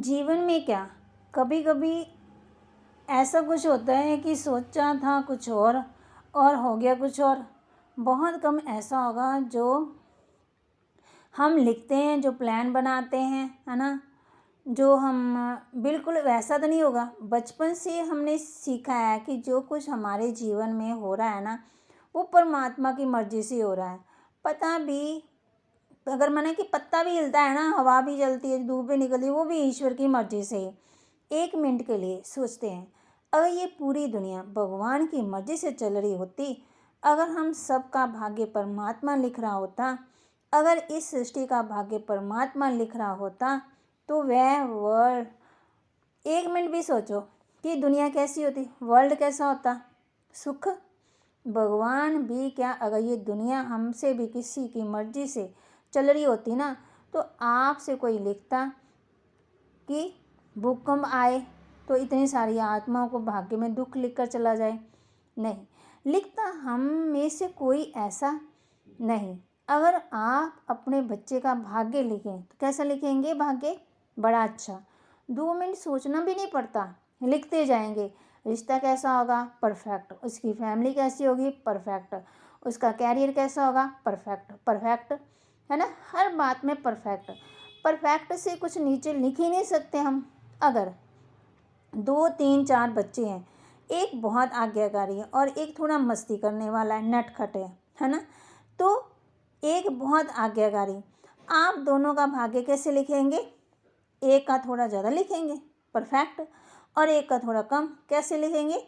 जीवन में क्या कभी कभी ऐसा कुछ होता है कि सोचा था कुछ और हो गया कुछ और। बहुत कम ऐसा होगा जो हम लिखते हैं, जो प्लान बनाते हैं, है ना, जो हम बिल्कुल वैसा तो नहीं होगा। बचपन से हमने सीखा है कि जो कुछ हमारे जीवन में हो रहा है ना, वो परमात्मा की मर्ज़ी से हो रहा है। पता भी अगर माने कि पत्ता भी हिलता है ना, हवा भी चलती है, धूप भी निकलती है, वो भी ईश्वर की मर्ज़ी से है। एक मिनट के लिए सोचते हैं, अगर ये पूरी दुनिया भगवान की मर्ज़ी से चल रही होती, अगर हम सबका भाग्य परमात्मा लिख रहा होता, अगर इस सृष्टि का भाग्य परमात्मा लिख रहा होता, तो वह वर्ल्ड, एक मिनट भी सोचो कि दुनिया कैसी होती, वर्ल्ड कैसा होता, सुख। भगवान भी क्या, अगर ये दुनिया हमसे भी किसी की मर्ज़ी से चल रही होती ना, तो आपसे कोई लिखता कि भूकंप आए तो इतनी सारी आत्माओं को भाग्य में दुख लिखकर चला जाए? नहीं, लिखता हम में से कोई ऐसा नहीं। अगर आप अपने बच्चे का भाग्य लिखें तो कैसा लिखेंगे? भाग्य बड़ा अच्छा, 2 मिनट सोचना भी नहीं पड़ता, लिखते जाएंगे। रिश्ता कैसा होगा? परफेक्ट। उसकी फैमिली कैसी होगी? परफेक्ट। उसका कैरियर कैसा होगा? परफेक्ट। परफेक्ट, है ना, हर बात में परफेक्ट। परफेक्ट से कुछ नीचे लिख ही नहीं सकते हम। अगर 2 3 4 बच्चे हैं, एक बहुत आज्ञाकारी है और एक थोड़ा मस्ती करने वाला है, नटखट है ना, तो एक बहुत आज्ञाकारी, आप दोनों का भाग्य कैसे लिखेंगे? एक का थोड़ा ज़्यादा लिखेंगे, परफेक्ट, और एक का थोड़ा कम, कैसे लिखेंगे?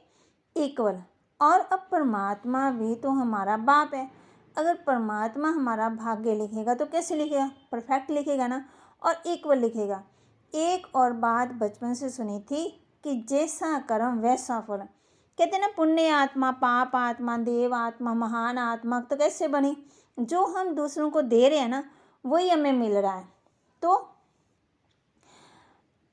इक्वल। और अब परमात्मा भी तो हमारा बाप है। अगर परमात्मा हमारा भाग्य लिखेगा तो कैसे लिखेगा? परफेक्ट लिखेगा ना, और इक्वल लिखेगा। एक और बात बचपन से सुनी थी कि जैसा कर्म वैसा फल। कहते ना, पुण्य आत्मा, पाप आत्मा, देव आत्मा, महान आत्मा तो कैसे बनी? जो हम दूसरों को दे रहे हैं ना, वही हमें मिल रहा है।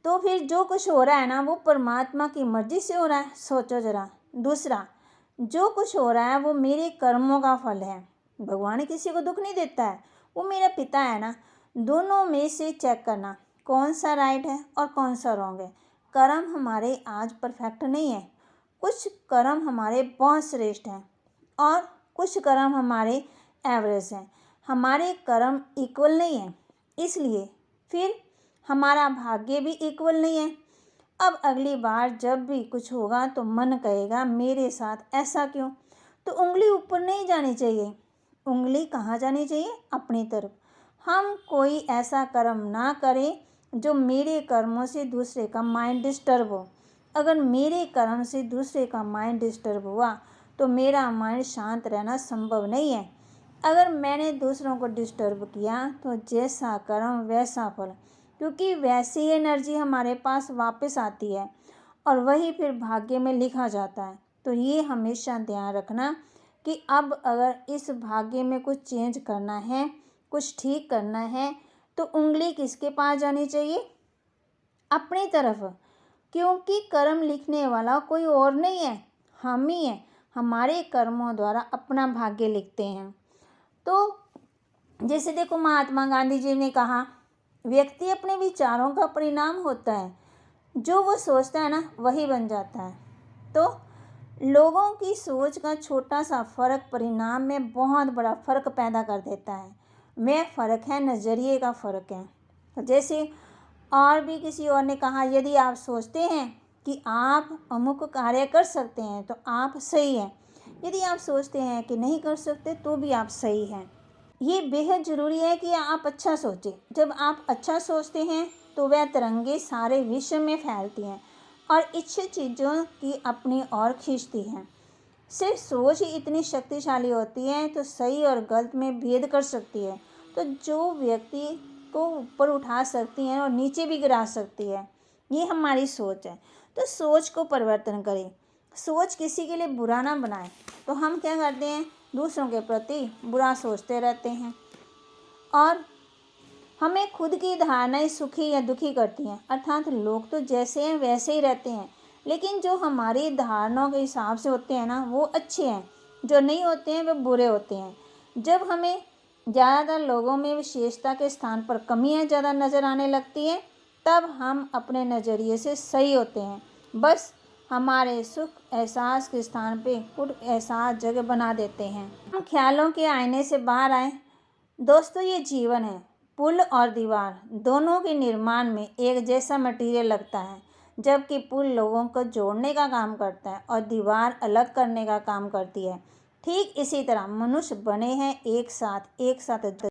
तो फिर जो कुछ हो रहा है ना, वो परमात्मा की मर्ज़ी से हो रहा है। सोचो ज़रा। दूसरा, जो कुछ हो रहा है वो मेरे कर्मों का फल है। भगवान किसी को दुख नहीं देता है, वो मेरा पिता है ना। दोनों में से चेक करना कौन सा राइट है और कौन सा रॉन्ग है। कर्म हमारे आज परफेक्ट नहीं है, कुछ कर्म हमारे बहुत श्रेष्ठ हैं और कुछ कर्म हमारे एवरेज हैं। हमारे कर्म इक्वल नहीं हैं, इसलिए फिर हमारा भाग्य भी इक्वल नहीं है। अब अगली बार जब भी कुछ होगा तो मन कहेगा मेरे साथ ऐसा क्यों, तो उंगली ऊपर नहीं जानी चाहिए। उंगली कहाँ जानी चाहिए? अपनी तरफ। हम कोई ऐसा कर्म ना करें जो मेरे कर्मों से दूसरे का माइंड डिस्टर्ब हो। अगर मेरे कर्म से दूसरे का माइंड डिस्टर्ब हुआ तो मेरा माइंड शांत रहना संभव नहीं है। अगर मैंने दूसरों को डिस्टर्ब किया तो जैसा कर्म वैसा फल, क्योंकि वैसी ही एनर्जी हमारे पास वापस आती है और वही फिर भाग्य में लिखा जाता है। तो ये हमेशा ध्यान रखना कि अब अगर इस भाग्य में कुछ चेंज करना है, कुछ ठीक करना है, तो उंगली किसके पास जानी चाहिए? अपनी तरफ। क्योंकि कर्म लिखने वाला कोई और नहीं है, हम ही हैं। हमारे कर्मों द्वारा अपना भाग्य लिखते हैं। तो जैसे देखो, महात्मा गांधी जी ने कहा, व्यक्ति अपने विचारों का परिणाम होता है, जो वो सोचता है ना वही बन जाता है। तो लोगों की सोच का छोटा सा फर्क परिणाम में बहुत बड़ा फर्क पैदा कर देता है। वह फर्क है नज़रिए का फ़र्क है। तो जैसे और भी किसी और ने कहा, यदि आप सोचते हैं कि आप अमुक कार्य कर सकते हैं तो आप सही हैं, यदि आप सोचते हैं कि नहीं कर सकते तो भी आप सही हैं। ये बेहद ज़रूरी है कि आप अच्छा सोचें। जब आप अच्छा सोचते हैं तो वह तरंगे सारे विश्व में फैलती हैं और इच्छित चीज़ों की अपनी ओर खींचती हैं। सिर्फ सोच ही इतनी शक्तिशाली होती है तो सही और गलत में भेद कर सकती है। तो जो व्यक्ति को ऊपर उठा सकती है और नीचे भी गिरा सकती है, ये हमारी सोच है। तो सोच को परिवर्तन करें, सोच किसी के लिए बुरा ना बनाए। तो हम क्या करते हैं? दूसरों के प्रति बुरा सोचते रहते हैं और हमें खुद की धारणाएं सुखी या दुखी करती हैं। अर्थात लोग तो जैसे हैं वैसे ही रहते हैं, लेकिन जो हमारी धारणाओं के हिसाब से होते हैं ना, वो अच्छे हैं, जो नहीं होते हैं वे बुरे होते हैं। जब हमें ज़्यादातर लोगों में विशेषता के स्थान पर कमियां ज़्यादा नज़र आने लगती हैं तब हम अपने नज़रिए से सही होते हैं। बस हमारे सुख एहसास के स्थान पे कुछ एहसास जगह बना देते हैं। हम ख्यालों के आईने से बाहर आए। दोस्तों, ये जीवन है। पुल और दीवार दोनों के निर्माण में एक जैसा मटेरियल लगता है, जबकि पुल लोगों को जोड़ने का काम करता है और दीवार अलग करने का काम करती है। ठीक इसी तरह मनुष्य बने हैं एक साथ